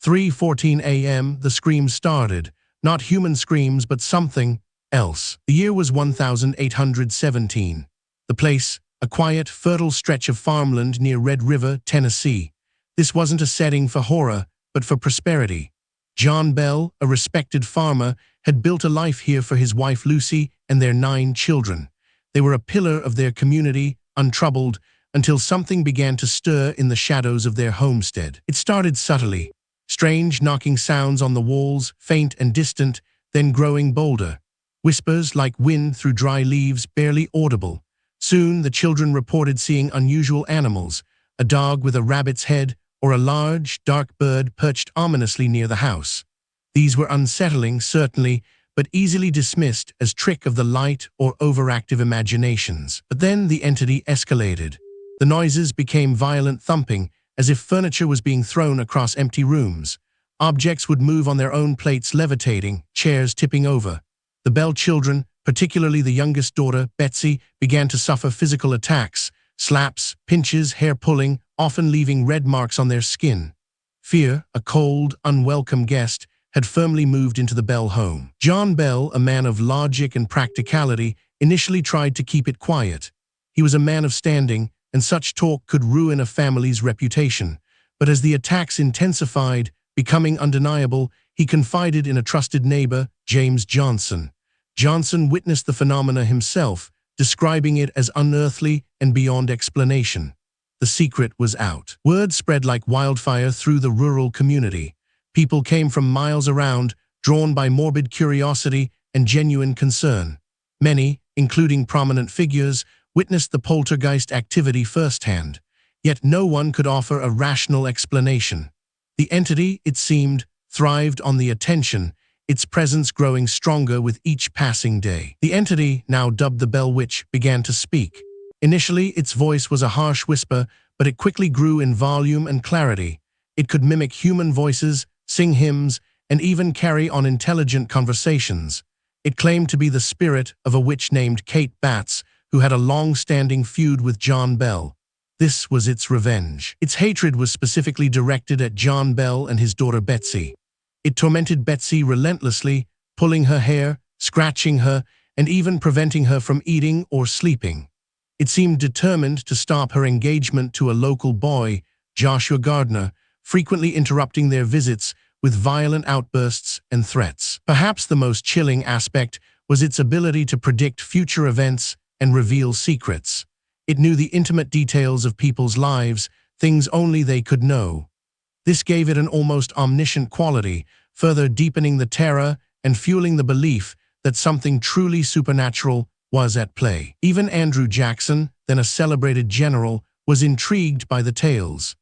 3:14 a.m., the screams started. Not human screams, but something else. The year was 1817. The place, a quiet, fertile stretch of farmland near Red River, Tennessee. This wasn't a setting for horror, but for prosperity. John Bell, a respected farmer, had built a life here for his wife Lucy and their 9 children. They were a pillar of their community, untroubled, until something began to stir in the shadows of their homestead. It started subtly. Strange knocking sounds on the walls, faint and distant, then growing bolder. Whispers like wind through dry leaves, barely audible. Soon the children reported seeing unusual animals, a dog with a rabbit's head, or a large, dark bird perched ominously near the house. These were unsettling, certainly, but easily dismissed as trick of the light or overactive imaginations. But then the entity escalated. The noises became violent thumping, as if furniture was being thrown across empty rooms. Objects would move on their own plates, levitating, chairs tipping over. The Bell children, particularly the youngest daughter, Betsy, began to suffer physical attacks, slaps, pinches, hair pulling, often leaving red marks on their skin. Fear, a cold, unwelcome guest, had firmly moved into the Bell home. John Bell, a man of logic and practicality, initially tried to keep it quiet. He was a man of standing, and such talk could ruin a family's reputation. But as the attacks intensified, becoming undeniable, he confided in a trusted neighbor, James Johnson. Johnson witnessed the phenomena himself, describing it as unearthly and beyond explanation. The secret was out. Word spread like wildfire through the rural community. People came from miles around, drawn by morbid curiosity and genuine concern. Many, including prominent figures, witnessed the poltergeist activity firsthand. Yet no one could offer a rational explanation. The entity, it seemed, thrived on the attention, its presence growing stronger with each passing day. The entity, now dubbed the Bell Witch, began to speak. Initially, its voice was a harsh whisper, but it quickly grew in volume and clarity. It could mimic human voices, sing hymns, and even carry on intelligent conversations. It claimed to be the spirit of a witch named Kate Batts, who had a long-standing feud with John Bell. This was its revenge. Its hatred was specifically directed at John Bell and his daughter Betsy. It tormented Betsy relentlessly, pulling her hair, scratching her, and even preventing her from eating or sleeping. It seemed determined to stop her engagement to a local boy, Joshua Gardner, frequently interrupting their visits with violent outbursts and threats. Perhaps the most chilling aspect was its ability to predict future events and reveal secrets. It knew the intimate details of people's lives, things only they could know. This gave it an almost omniscient quality, further deepening the terror and fueling the belief that something truly supernatural was at play. Even Andrew Jackson, then a celebrated general, was intrigued by the tales.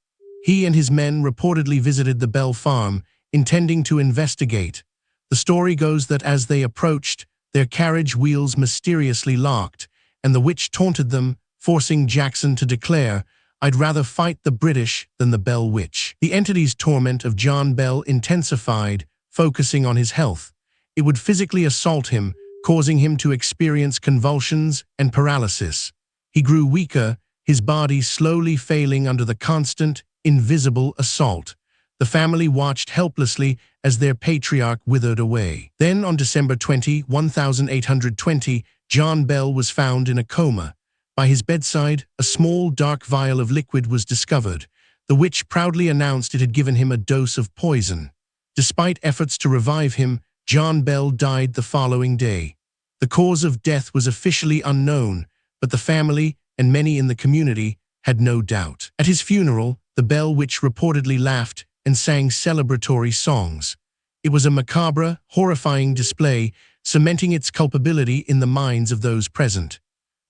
He and his men reportedly visited the Bell farm, intending to investigate. The story goes that as they approached, their carriage wheels mysteriously locked, and the witch taunted them, forcing Jackson to declare, "I'd rather fight the British than the Bell Witch." The entity's torment of John Bell intensified, focusing on his health. It would physically assault him, causing him to experience convulsions and paralysis. He grew weaker, his body slowly failing under the constant, invisible assault. The family watched helplessly as their patriarch withered away. Then on December 20, 1820, John Bell was found in a coma. By his bedside, a small, dark vial of liquid was discovered. The witch proudly announced it had given him a dose of poison. Despite efforts to revive him, John Bell died the following day. The cause of death was officially unknown, but the family and many in the community had no doubt. At his funeral, the Bell Witch reportedly laughed and sang celebratory songs. It was a macabre, horrifying display, cementing its culpability in the minds of those present.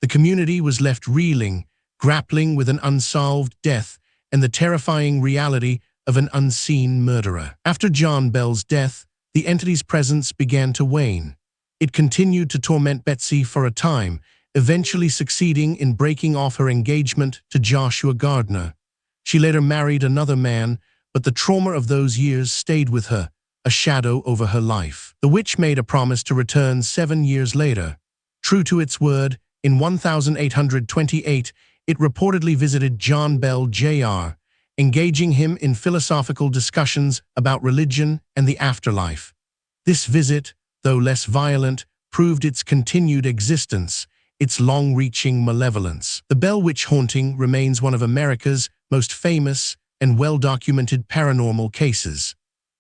The community was left reeling, grappling with an unsolved death and the terrifying reality of an unseen murderer. After John Bell's death, the entity's presence began to wane. It continued to torment Betsy for a time, eventually succeeding in breaking off her engagement to Joshua Gardner. She later married another man, but the trauma of those years stayed with her, a shadow over her life. The witch made a promise to return 7 years later. True to its word, in 1828, it reportedly visited John Bell Jr., engaging him in philosophical discussions about religion and the afterlife. This visit, though less violent, proved its continued existence, its long-reaching malevolence. The Bell Witch haunting remains one of America's most famous and well-documented paranormal cases.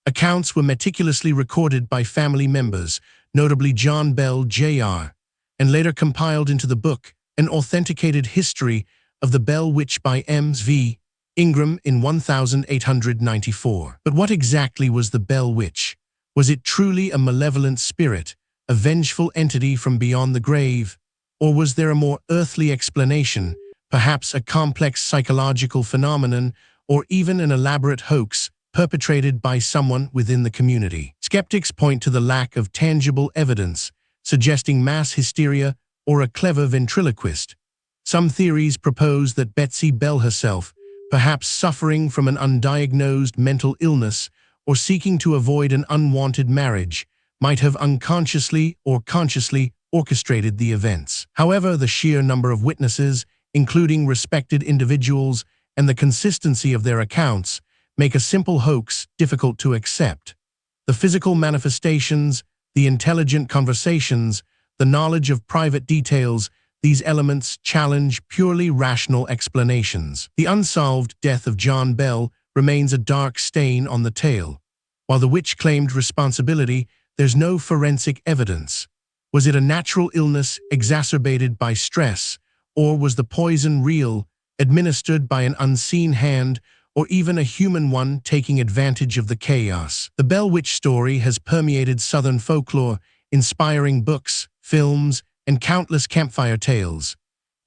Accounts were meticulously recorded by family members, notably John Bell, Jr., and later compiled into the book, An Authenticated History of the Bell Witch by M.V. Ingram in 1894. But what exactly was the Bell Witch? Was it truly a malevolent spirit, a vengeful entity from beyond the grave? Or was there a more earthly explanation, perhaps a complex psychological phenomenon, or even an elaborate hoax perpetrated by someone within the community? Skeptics point to the lack of tangible evidence, suggesting mass hysteria or a clever ventriloquist. Some theories propose that Betsy Bell herself, perhaps suffering from an undiagnosed mental illness or seeking to avoid an unwanted marriage, might have unconsciously or consciously orchestrated the events. However, the sheer number of witnesses, including respected individuals, and the consistency of their accounts make a simple hoax difficult to accept. The physical manifestations, the intelligent conversations, the knowledge of private details, these elements challenge purely rational explanations. The unsolved death of John Bell remains a dark stain on the tale. While the witch claimed responsibility, there's no forensic evidence. Was it a natural illness exacerbated by stress, or was the poison real, administered by an unseen hand, or even a human one taking advantage of the chaos? The Bell Witch story has permeated Southern folklore, inspiring books, films, and countless campfire tales.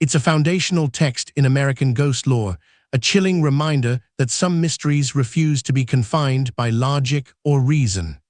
It's a foundational text in American ghost lore, a chilling reminder that some mysteries refuse to be confined by logic or reason.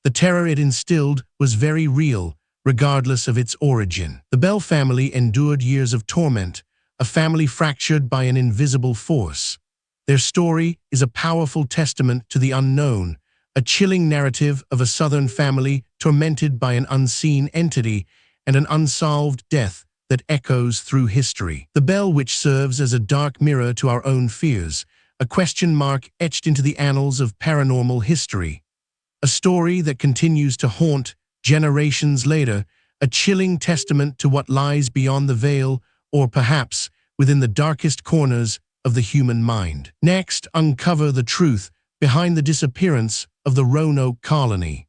The terror it instilled was very real, regardless of its origin. The Bell family endured years of torment, a family fractured by an invisible force. Their story is a powerful testament to the unknown, a chilling narrative of a Southern family tormented by an unseen entity and an unsolved death that echoes through history. The Bell Witch serves as a dark mirror to our own fears, a question mark etched into the annals of paranormal history. A story that continues to haunt generations later, a chilling testament to what lies beyond the veil, or perhaps within the darkest corners of the human mind. Next, uncover the truth behind the disappearance of the Roanoke colony.